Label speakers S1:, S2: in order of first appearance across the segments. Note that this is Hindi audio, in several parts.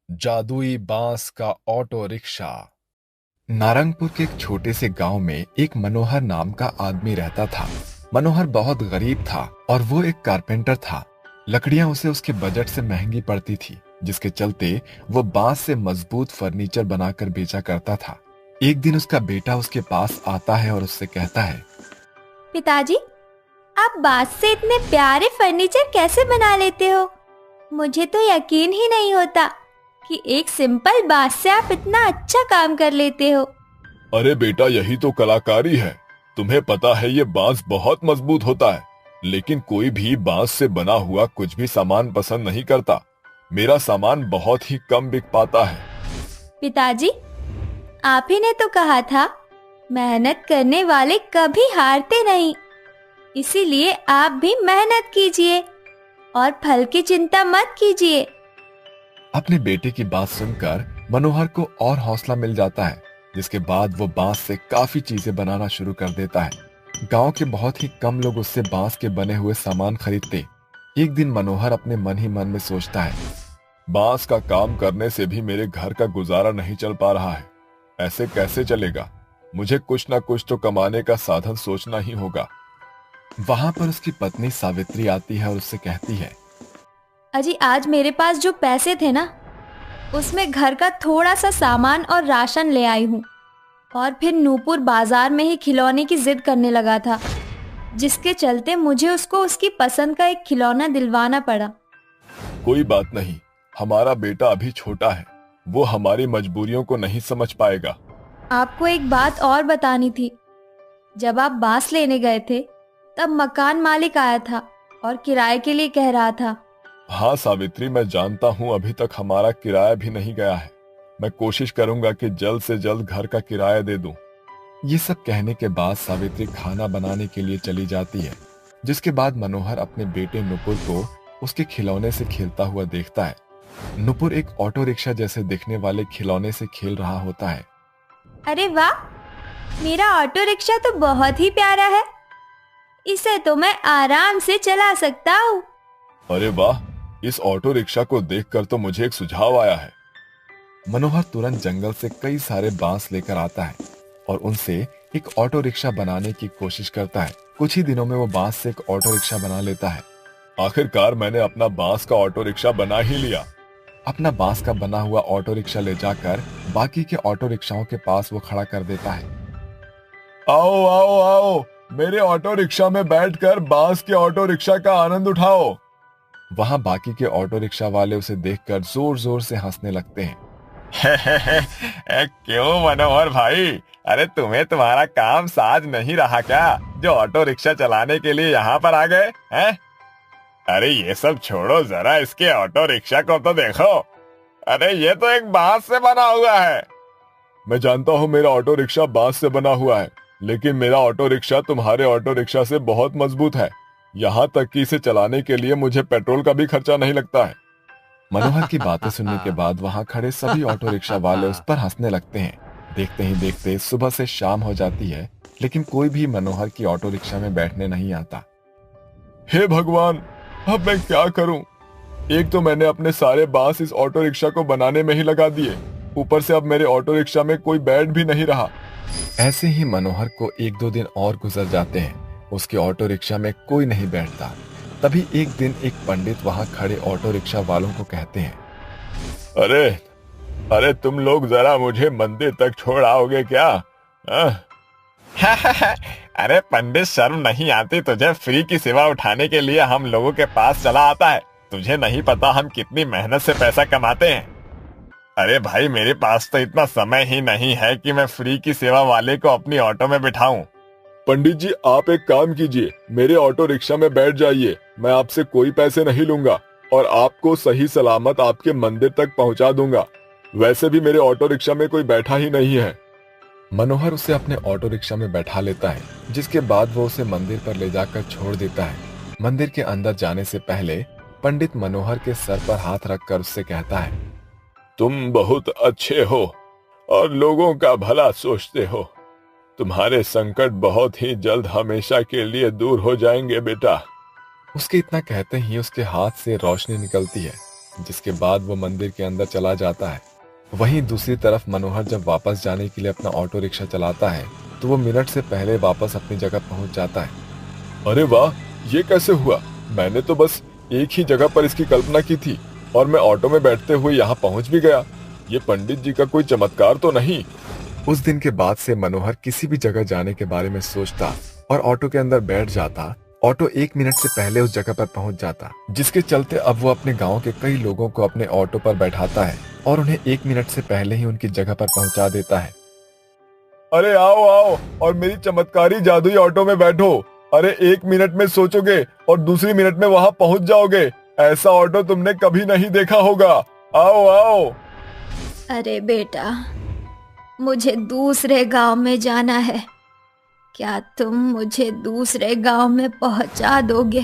S1: जादुई बांस का ऑटो रिक्शा। नारंगपुर के एक छोटे से गांव में एक मनोहर नाम का आदमी रहता था। मनोहर बहुत गरीब था और वो एक कारपेंटर था। लकड़ियां उसे उसके बजट से महंगी पड़ती थी, जिसके चलते वो बांस से मजबूत फर्नीचर बनाकर बेचा करता था। एक दिन उसका बेटा उसके पास आता है और उससे कहता है,
S2: पिताजी, आप बांस से इतने प्यारे फर्नीचर कैसे बना लेते हो? मुझे तो यकीन ही नहीं होता कि एक सिंपल बांस से आप इतना अच्छा काम कर लेते हो।
S1: अरे बेटा, यही तो कलाकारी है। तुम्हें पता है ये बांस बहुत मजबूत होता है, लेकिन कोई भी बांस से बना हुआ कुछ भी सामान पसंद नहीं करता। मेरा सामान बहुत ही कम बिक पाता है।
S2: पिताजी, आप ही ने तो कहा था मेहनत करने वाले कभी हारते नहीं। इसीलिए आप भी मेहनत कीजिए और फल की चिंता मत कीजिए।
S1: अपने बेटे की बात सुनकर मनोहर को और हौसला मिल जाता है, जिसके बाद वो बांस से काफी चीजें बनाना शुरू कर देता है। गांव के बहुत ही कम लोग उससे बांस के बने हुए सामान खरीदते। एक दिन मनोहर अपने मन ही मन में सोचता है, बांस का काम करने से भी मेरे घर का गुजारा नहीं चल पा रहा है। ऐसे कैसे चलेगा? मुझे कुछ ना कुछ तो कमाने का साधन सोचना ही होगा। वहां पर उसकी पत्नी सावित्री आती है और उससे कहती है,
S2: अजी, आज मेरे पास जो पैसे थे ना, उसमें घर का थोड़ा सा सामान और राशन ले आई हूँ। और फिर नूपुर बाजार में ही खिलौने की जिद करने लगा था, जिसके चलते मुझे उसको उसकी पसंद का एक खिलौना दिलवाना पड़ा।
S1: कोई बात नहीं, हमारा बेटा अभी छोटा है, वो हमारी मजबूरियों को नहीं समझ पाएगा।
S2: आपको एक बात और बतानी थी। जब आप बांस लेने गए थे, तब मकान मालिक आया था और किराए के लिए कह रहा था।
S1: हाँ सावित्री, मैं जानता हूँ अभी तक हमारा किराया भी नहीं गया है। मैं कोशिश करूंगा कि जल्द से जल्द घर का किराया दे दूं। ये सब कहने के बाद सावित्री खाना बनाने के लिए चली जाती है, जिसके बाद मनोहर अपने बेटे नुपुर को उसके खिलौने से खेलता हुआ देखता है। नुपुर एक ऑटो रिक्शा जैसे दिखने वाले खिलौने से खेल रहा होता है।
S2: अरे वाह, मेरा ऑटो रिक्शा तो बहुत ही प्यारा है। इसे तो मैं आराम से चला सकता हूँ।
S1: अरे वाह, इस ऑटो रिक्शा को देखकर तो मुझे एक सुझाव आया है। मनोहर तुरंत जंगल से कई सारे बांस लेकर आता है और उनसे एक ऑटो रिक्शा बनाने की कोशिश करता है। कुछ ही दिनों में वो बांस से एक ऑटो रिक्शा बना लेता है। आखिरकार मैंने अपना बांस का ऑटो रिक्शा बना ही लिया। अपना बांस का बना हुआ ऑटो रिक्शा ले जाकर बाकी के ऑटो रिक्शाओं के पास वो खड़ा कर देता है। आओ आओ आओ, मेरे ऑटो रिक्शा में बैठकर बांस के ऑटो रिक्शा का आनंद उठाओ। वहां बाकी के ऑटो रिक्शा वाले उसे देखकर जोर जोर से हंसने लगते हैं।
S3: क्यों मनोहर भाई, अरे तुम्हें तुम्हारा काम साज नहीं रहा क्या, जो ऑटो रिक्शा चलाने के लिए यहाँ पर आ गए हैं? अरे ये सब छोड़ो, जरा इसके ऑटो रिक्शा को तो देखो। अरे ये तो एक बांस से बना हुआ है।
S1: मैं जानता हूँ मेरा ऑटो रिक्शा बांस से बना हुआ है, लेकिन मेरा ऑटो रिक्शा तुम्हारे ऑटो रिक्शा से बहुत मजबूत है। यहाँ तक कि इसे चलाने के लिए मुझे पेट्रोल का भी खर्चा नहीं लगता है। मनोहर की बातें सुनने के बाद वहां खड़े सभी ऑटो रिक्शा वाले उस पर हंसने लगते हैं। देखते ही देखते सुबह से शाम हो जाती है, लेकिन कोई भी मनोहर की ऑटो रिक्शा में बैठने नहीं आता। हे भगवान, अब मैं क्या करूं? एक तो मैंने अपने सारे बांस इस ऑटो रिक्शा को बनाने में ही लगा दिए, ऊपर से अब मेरे ऑटो रिक्शा में कोई बैठ भी नहीं रहा। ऐसे ही मनोहर को एक दो दिन और गुजर जाते हैं। उसके ऑटो रिक्शा में कोई नहीं बैठता। तभी एक दिन एक पंडित वहां खड़े ऑटो रिक्शा वालों को कहते हैं,
S3: अरे अरे तुम लोग जरा मुझे मंदिर तक छोड़ आओगे क्या? अरे पंडित, शर्म नहीं आती तुझे? फ्री की सेवा उठाने के लिए हम लोगों के पास चला आता है। तुझे नहीं पता हम कितनी मेहनत से पैसा कमाते हैं? अरे भाई, मेरे पास तो इतना समय ही नहीं है कि मैं फ्री की सेवा वाले को अपनी ऑटो में बिठाऊं।
S1: पंडित जी, आप एक काम कीजिए, मेरे ऑटो रिक्शा में बैठ जाइए। मैं आपसे कोई पैसे नहीं लूंगा और आपको सही सलामत आपके मंदिर तक पहुंचा दूंगा। वैसे भी मेरे ऑटो रिक्शा में कोई बैठा ही नहीं है। मनोहर उसे अपने ऑटो रिक्शा में बैठा लेता है, जिसके बाद वो उसे मंदिर पर ले जाकर छोड़ देता है। मंदिर के अंदर जाने से पहले पंडित मनोहर के सर पर हाथ रखकर उससे कहता है,
S3: तुम बहुत अच्छे हो और लोगों का भला सोचते हो। तुम्हारे संकट बहुत ही जल्द हमेशा के लिए दूर हो जाएंगे बेटा।
S1: उसके इतना कहते ही उसके हाथ से रोशनी निकलती है, जिसके बाद वो मंदिर के अंदर चला जाता है। वहीं दूसरी तरफ मनोहर जब वापस जाने के लिए अपना ऑटो रिक्शा चलाता है तो वो मिनट से पहले वापस अपनी जगह पहुंच जाता है। अरे वाह, ये कैसे हुआ? मैंने तो बस एक ही जगह पर इसकी कल्पना की थी और मैं ऑटो में बैठते हुए यहाँ पहुंच भी गया। ये पंडित जी का कोई चमत्कार तो नहीं। उस दिन के बाद से मनोहर किसी भी जगह जाने के बारे में सोचता और ऑटो के अंदर बैठ जाता। ऑटो 1 मिनट से पहले उस जगह पर पहुंच जाता, जिसके चलते अब वो अपने गांव के कई लोगों को अपने ऑटो पर बैठाता है और उन्हें 1 मिनट से पहले ही उनकी जगह पर पहुंचा देता है। अरे आओ आओ और मेरी चमत्कारी जादुई ऑटो में बैठो। अरे 1 मिनट में सोचोगे और दूसरी मिनट में वहां पहुंच जाओगे। ऐसा ऑटो तुमने कभी नहीं देखा होगा। आओ आओ।
S2: अरे बेटा, मुझे दूसरे गांव में जाना है। क्या तुम मुझे दूसरे गांव में पहुंचा दोगे?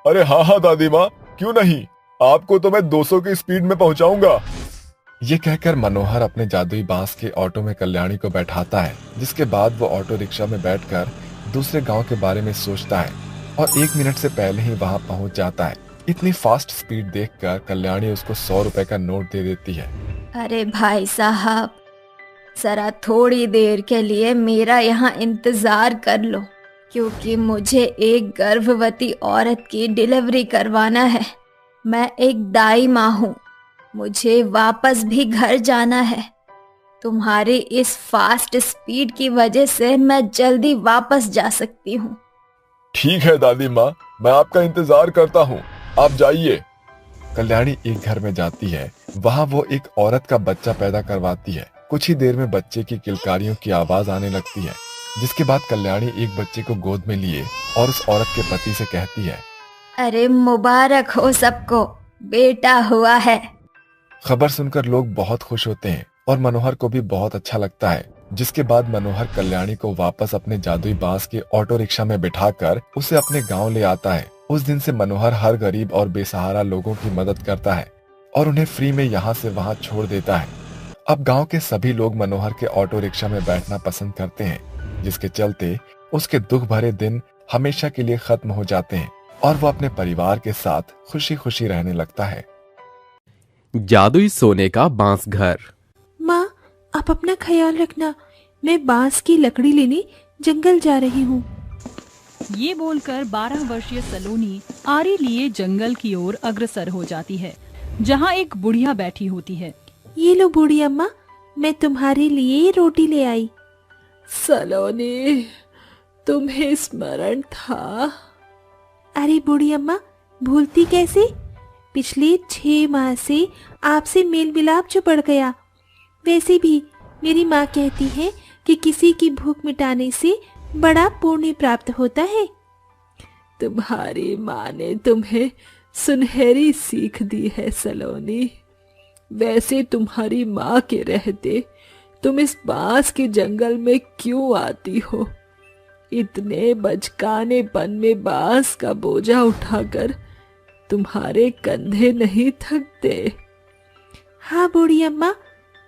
S1: अरे हाँ हाँ दादी माँ, क्यों नहीं, आपको तो मैं 200 की स्पीड में पहुंचाऊंगा। ये कहकर मनोहर अपने जादुई बांस के ऑटो में कल्याणी को बैठाता है, जिसके बाद वो ऑटो रिक्शा में बैठकर दूसरे गांव के बारे में सोचता है और 1 मिनट से पहले ही वहां पहुंच जाता है। इतनी फास्ट स्पीड देखकर कल्याणी उसको 100 रुपए का नोट दे देती है।
S2: अरे भाई साहब, जरा थोड़ी देर के लिए मेरा यहाँ इंतजार कर लो, क्योंकि मुझे एक गर्भवती औरत की डिलीवरी करवाना है। मैं एक दाई माँ हूँ, मुझे वापस भी घर जाना है। तुम्हारी इस फास्ट स्पीड की वजह से मैं जल्दी वापस जा सकती हूँ।
S1: ठीक है दादी माँ, मैं आपका इंतजार करता हूँ, आप जाइए। कल्याणी एक घर में जाती है। वहाँ वो एक औरत का बच्चा पैदा करवाती है। कुछ ही देर में बच्चे की किलकारियों की आवाज आने लगती है, जिसके बाद कल्याणी एक बच्चे को गोद में लिए और उस औरत के पति से कहती है,
S2: अरे मुबारक हो सबको, बेटा हुआ है।
S1: खबर सुनकर लोग बहुत खुश होते हैं और मनोहर को भी बहुत अच्छा लगता है। जिसके बाद मनोहर कल्याणी को वापस अपने जादुई बांस के ऑटो रिक्शा में बिठाकर उसे अपने गांव ले आता है। उस दिन से मनोहर हर गरीब और बेसहारा लोगों की मदद करता है और उन्हें फ्री में यहाँ से वहाँ छोड़ देता है। अब गांव के सभी लोग मनोहर के ऑटो रिक्शा में बैठना पसंद करते हैं, जिसके चलते उसके दुख भरे दिन हमेशा के लिए खत्म हो जाते हैं और वो अपने परिवार के साथ खुशी खुशी रहने लगता है।
S4: जादुई सोने का बांस घर।
S5: माँ, आप अपना ख्याल रखना, मैं बांस की लकड़ी लेने जंगल जा रही हूँ।
S6: ये बोलकर 12 वर्षीय सलोनी आरी लिए जंगल की ओर अग्रसर हो जाती है, जहाँ एक बुढ़िया बैठी होती है।
S5: ये लो बूढ़ी अम्मा, मैं तुम्हारे लिए रोटी ले आई।
S7: सलोनी, तुम्हें स्मरण था?
S5: अरे बूढ़ी अम्मा, भूलती कैसे? पिछले 6 माह से आपसे मेल मिलाप जो बढ़ गया। वैसे भी मेरी माँ कहती है कि किसी की भूख मिटाने से बड़ा पुण्य प्राप्त होता है।
S7: तुम्हारी माँ ने तुम्हें सुनहरी सीख दी है सलोनी। वैसे तुम्हारी माँ के रहते तुम इस बांस के जंगल में क्यों आती हो? इतने बचकानेपन में बांस का बोझा उठाकर तुम्हारे कंधे नहीं थकते।
S5: हाँ बूढ़ी अम्मा,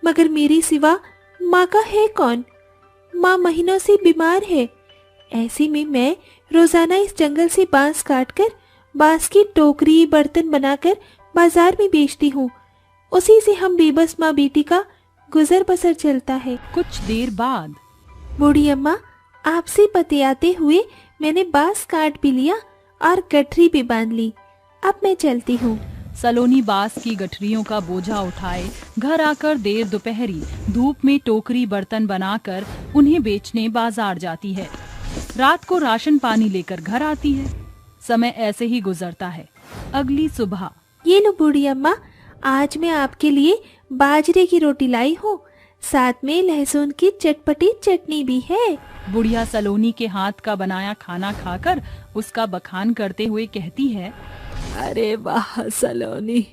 S5: मगर मेरे सिवा माँ का है कौन? माँ महीनों से बीमार है। ऐसे में मैं रोजाना इस जंगल से बांस काटकर बांस की टोकरी बर्तन बनाकर बाजार में बेचती हूँ। उसी से हम बेबस माँ बेटी का गुजर बसर चलता है।
S6: कुछ देर बाद
S5: बूढ़ी अम्मा, आपसे बतियाते हुए मैंने बांस काट भी लिया और गठरी भी बांध ली। अब मैं चलती हूँ।
S6: सलोनी बांस की गठरियों का बोझा उठाए घर आकर देर दोपहरी धूप में टोकरी बर्तन बनाकर उन्हें बेचने बाजार जाती है। रात को राशन पानी लेकर घर आती है। समय ऐसे ही गुजरता है। अगली सुबह,
S5: ये लो बूढ़ी अम्मा, आज मैं आपके लिए बाजरे की रोटी लाई हूँ, साथ में लहसुन की चटपटी चटनी भी है।
S6: बुढ़िया सलोनी के हाथ का बनाया खाना खाकर उसका बखान करते हुए कहती है,
S7: अरे वाह सलोनी,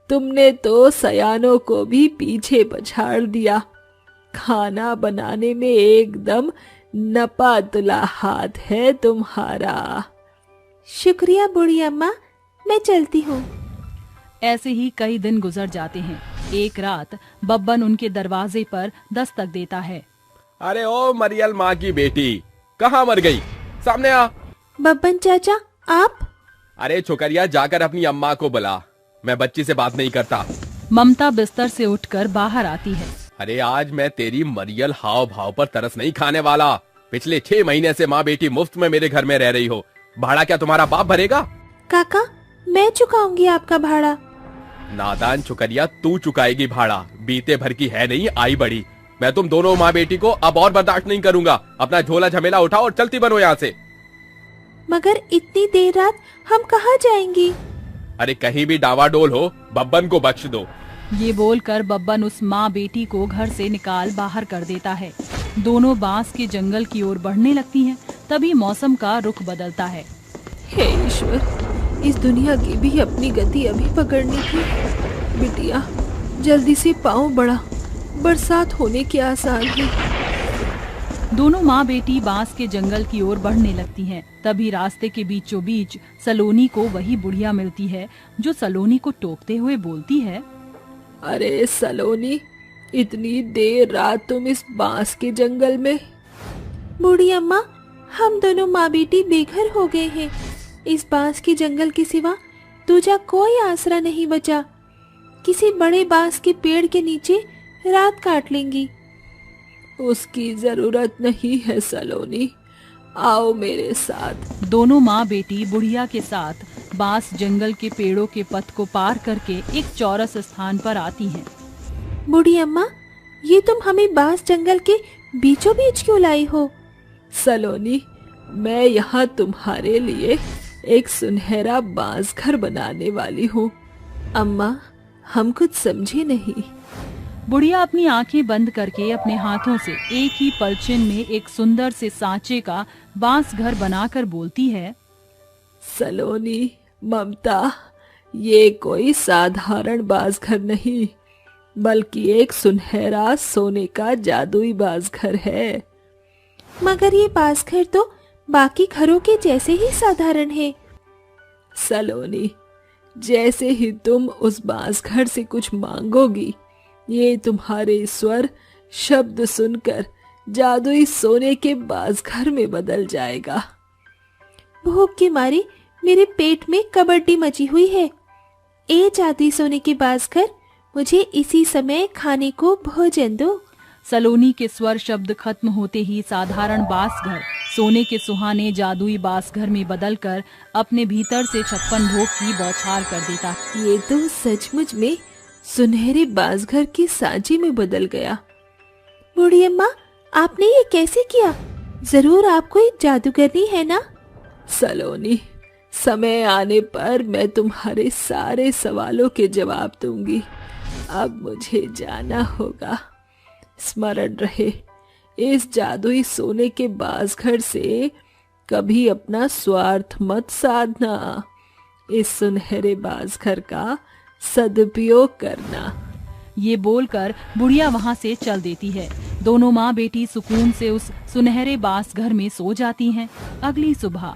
S7: तुमने तो सयानों को भी पीछे पछाड़ दिया। खाना बनाने में एकदम नपा तुला हाथ है तुम्हारा।
S5: शुक्रिया बूढ़ी अम्मा, मैं चलती हूँ।
S6: ऐसे ही कई दिन गुजर जाते हैं। एक रात बब्बन उनके दरवाजे पर दस्तक देता है।
S8: अरे ओ मरियल माँ की बेटी, कहाँ मर गई? सामने आ।
S5: बब्बन चाचा, आप?
S8: अरे छोकरिया, जाकर अपनी अम्मा को बुला। मैं बच्ची से बात नहीं करता।
S6: ममता बिस्तर से उठकर बाहर आती है।
S8: अरे आज मैं तेरी मरियल हाव भाव पर तरस नहीं खाने वाला। पिछले 6 महीने से माँ बेटी मुफ्त में मेरे घर में रह रही हो। भाड़ा क्या तुम्हारा बाप भरेगा?
S5: काका, मैं चुकाऊंगी आपका भाड़ा।
S8: नादान चुकरिया, तू चुकाएगी भाड़ा। बीते भर की है नहीं, आई बड़ी। मैं तुम दोनों माँ बेटी को अब और बर्दाश्त नहीं करूंगा। अपना झोला झमेला उठाओ और चलती बनो यहाँ से।
S5: मगर इतनी देर रात हम कहाँ जाएंगी?
S8: अरे कहीं भी डावाडोल हो, बब्बन को बख्श दो।
S6: ये बोलकर बब्बन उस माँ बेटी को घर से निकाल बाहर कर देता है। दोनों बांस के जंगल की ओर बढ़ने लगती हैं। तभी मौसम का रुख बदलता है।
S7: हे ईश्वर, इस दुनिया की भी अपनी गति अभी पकड़नी थी। बिटिया जल्दी से पाँव बढ़ा, बरसात होने के आसार है।
S6: दोनों माँ बेटी बांस के जंगल की ओर बढ़ने लगती हैं। तभी रास्ते के बीचों बीच सलोनी को वही बुढ़िया मिलती है जो सलोनी को टोकते हुए बोलती है,
S7: अरे सलोनी, इतनी देर रात तुम इस बांस के जंगल में?
S5: बूढ़ी अम्मा, हम दोनों माँ बेटी बेघर हो गए हैं। इस बांस के जंगल के सिवा दूजा कोई आसरा नहीं बचा। किसी बड़े बांस के पेड़ के नीचे रात काट लेंगी।
S7: उसकी जरूरत नहीं है सलोनी, आओ मेरे साथ।
S6: दोनों माँ बेटी बुढ़िया के साथ बांस जंगल के पेड़ों के पथ को पार करके एक चौरस स्थान पर आती हैं।
S5: बूढ़ी अम्मा, ये तुम हमें बांस जंगल के बीचों बीच क्यों लाई हो?
S7: सलोनी, मैं यहाँ तुम्हारे लिए एक सुनहरा बांस घर बनाने वाली हूँ। अम्मा, हम कुछ समझे नहीं।
S6: बुढ़िया अपनी आंखें बंद करके अपने हाथों से एक ही पलछिन में एक सुंदर से सांचे का बांस घर बनाकर बोलती है,
S7: सलोनी, ममता, ये कोई साधारण बांस घर नहीं, बल्कि एक सुनहरा सोने का जादुई बांस घर है।
S5: मगर ये बांस घर तो बाकी घरों के जैसे ही साधारण है।
S7: सलोनी, जैसे ही तुम उस बांस घर से कुछ मांगोगी, ये तुम्हारे स्वर शब्द सुनकर जादुई सोने के बांस घर में बदल जाएगा।
S5: भूख के मारे मेरे पेट में कबड्डी मची हुई है। ए जादुई सोने के बांस घर, मुझे इसी समय खाने को भोजन दो।
S6: सलोनी के स्वर शब्द खत्म होते ही साधारण बांस घर सोने के सुहाने जादुई बांस घर में बदलकर अपने भीतर से 56 भोग की बौछार कर देता।
S7: ये तो सचमुच में सुनहरे बांस घर के सांचे में बदल गया।
S5: बूढ़ी अम्मा, आपने ये कैसे किया? जरूर आप कोई जादूगरनी है ना?
S7: सलोनी, समय आने पर मैं तुम्हारे सारे सवालों के जवाब दूंगी। अब मुझे जाना होगा। स्मरण रहे, इस जादुई सोने के बांस घर से कभी अपना स्वार्थ मत साधना। इस सुनहरे बांस घर का सदुपयोग करना।
S6: ये बोलकर बुढ़िया वहाँ से चल देती है। दोनों माँ बेटी सुकून से उस सुनहरे बांस घर में सो जाती हैं। अगली सुबह,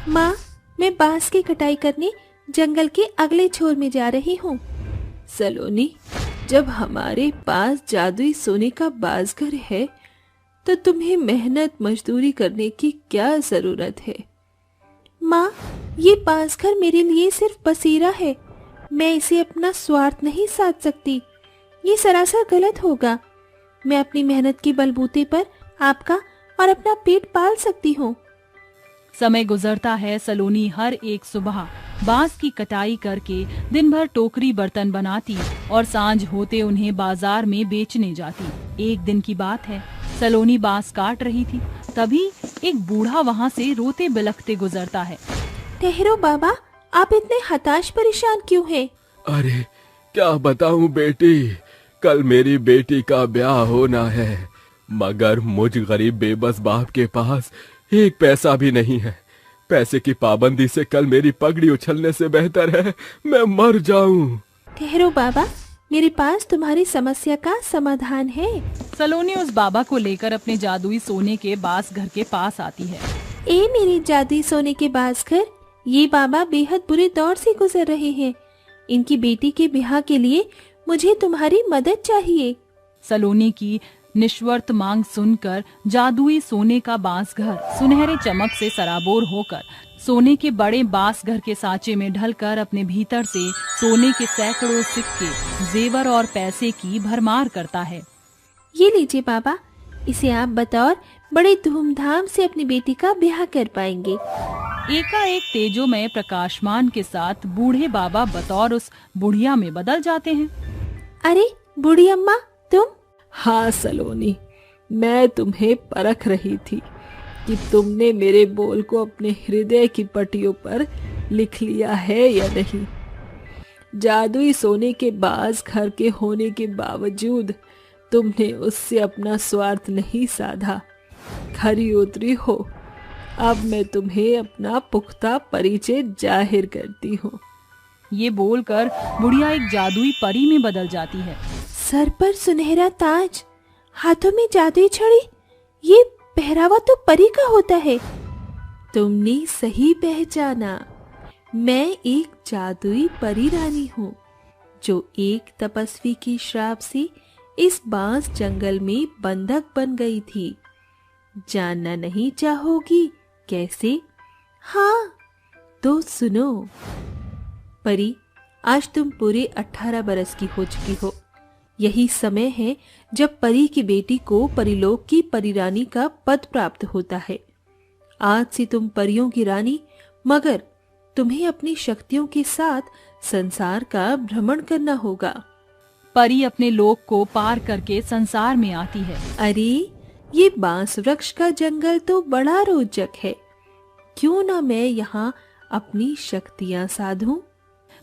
S5: माँ, मैं बांस की कटाई करने जंगल के अगले छोर में जा रही हूँ।
S7: सलोनी, जब हमारे पास जादुई सोने का बांस घर है तो तुम्हें मेहनत मजदूरी करने की क्या जरूरत है?
S5: माँ, ये बांस घर मेरे लिए सिर्फ बसेरा है। मैं इसे अपना स्वार्थ नहीं साध सकती। ये सरासर गलत होगा। मैं अपनी मेहनत के बलबूते पर आपका और अपना पेट पाल सकती हूँ।
S6: समय गुजरता है। सलोनी हर एक सुबह बांस की कटाई करके दिन भर टोकरी बर्तन बनाती और सांझ होते उन्हें बाजार में बेचने जाती। एक दिन की बात है, सलोनी बांस काट रही थी। तभी एक बूढ़ा वहाँ से रोते बिलखते गुजरता है।
S5: ठहरो बाबा, आप इतने हताश परेशान क्यों हैं?
S1: अरे क्या बताऊं बेटी, कल मेरी बेटी का ब्याह होना है, मगर मुझ गरीब बेबस बाप के पास एक पैसा भी नहीं है। पैसे की पाबंदी से कल मेरी पगड़ी उछलने से बेहतर है मैं मर जाऊं।
S5: ठहरो बाबा, मेरे पास तुम्हारी समस्या का समाधान है।
S6: सलोनी उस बाबा को लेकर अपने जादुई सोने के बांस घर के पास आती है।
S5: ए मेरे जादुई सोने के बांस घर, ये बाबा बेहद बुरे दौर से गुजर रहे हैं। इनकी बेटी के ब्याह के लिए मुझे तुम्हारी मदद चाहिए।
S6: सलोनी की निश्वर्त मांग सुनकर जादुई सोने का बांस घर सुनहरे चमक से सराबोर होकर सोने के बड़े बांस घर के सांचे में ढलकर अपने भीतर से सोने के सैकड़ों सिक्के, जेवर और पैसे की भरमार करता है।
S5: ये लीजिए बाबा, इसे आप बतौर बड़े धूमधाम से अपनी बेटी का ब्याह कर पाएंगे।
S6: एकाएक तेजोमय प्रकाशमान के साथ बूढ़े बाबा बतौर उस बुढ़िया में बदल जाते हैं।
S5: अरे बूढ़ी अम्मा, तुम?
S7: हाँ सलोनी, मैं तुम्हें परख रही थी कि तुमने मेरे बोल को अपने हृदय की पट्टियों पर लिख लिया है या नहीं। जादुई सोने के बाज घर के होने के बावजूद तुमने उससे अपना स्वार्थ नहीं साधा, खरी उतरी हो। अब मैं तुम्हें अपना पुख्ता परिचय जाहिर करती हूँ।
S6: ये बोलकर बुढ़िया एक जादुई परी में बदल जाती है।
S5: सर पर सुनहरा ताज, हाथों में जादुई छड़ी, ये पहरावा तो परी का होता है। तुमने सही पहचाना, मैं एक जादुई परी रानी हूँ जो एक तपस्वी के श्राप से इस बांस जंगल में बंधक बन गई थी। जानना नहीं चाहोगी कैसे? हाँ तो सुनो। परी, आज तुम पूरे 18 बरस की हो चुकी हो। यही समय है जब परी की बेटी को परिलोक की परिरानी का पद प्राप्त होता है। आज से तुम परियों की रानी, मगर तुम्हें अपनी शक्तियों के साथ संसार का भ्रमण करना होगा।
S6: परी अपने लोक को पार करके संसार में आती है।
S5: अरे ये बांस वृक्ष का जंगल तो बड़ा रोचक है, क्यों ना मैं यहाँ अपनी शक्तियाँ साधूं?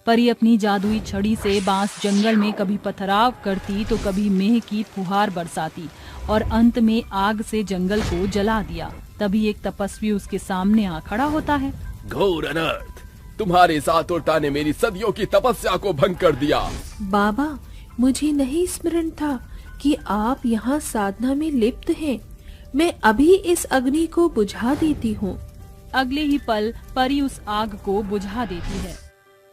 S6: परी अपनी जादुई छड़ी से बांस जंगल में कभी पथराव करती तो कभी मेह की फुहार बरसाती और अंत में आग से जंगल को जला दिया। तभी एक तपस्वी उसके सामने आ खड़ा होता है।
S8: घोर अनर्थ, तुम्हारे साथ उल्टा ने मेरी सदियों की तपस्या को भंग कर दिया।
S5: बाबा, मुझे नहीं स्मरण था कि आप यहाँ साधना में लिप्त हैं। मैं अभी इस अग्नि को बुझा देती हूँ।
S6: अगले ही पल परी उस आग को बुझा देती है।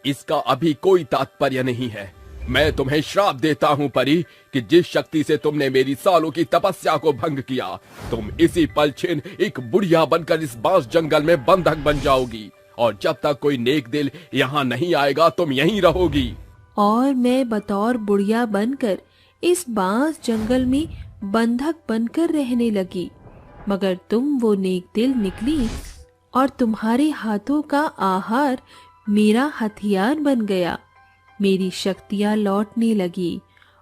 S8: इसका अभी कोई तात्पर्य नहीं है। मैं तुम्हें श्राप देता हूँ परी कि जिस शक्ति से तुमने मेरी सालों की तपस्या को भंग किया, तुम इसी पल छिन एक बुढ़िया बनकर इस बांस जंगल में बंधक बन जाओगी और जब तक कोई नेक दिल यहाँ नहीं आएगा तुम यहीं रहोगी।
S5: और मैं बतौर बुढ़िया बनकर इस बांस जंगल में बंधक बनकर रहने लगी, मगर तुम वो नेक दिल निकली और तुम्हारे हाथों का आहार मेरा हथियार बन गया। मेरी शक्तियां लौटने लगी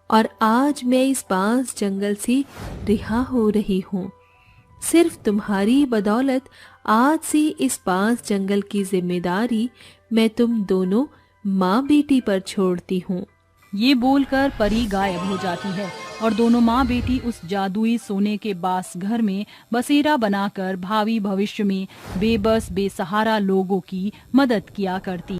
S5: और आज मैं इस बांस जंगल से रिहा हो रही हूँ। सिर्फ तुम्हारी बदौलत आज से इस बांस जंगल की जिम्मेदारी मैं तुम दोनों माँ बेटी पर छोड़ती हूँ।
S6: ये बोलकर परी गायब हो जाती है और दोनों माँ बेटी उस जादुई सोने के बांस घर में बसेरा बनाकर भावी भविष्य में बेबस बेसहारा लोगों की मदद किया करती।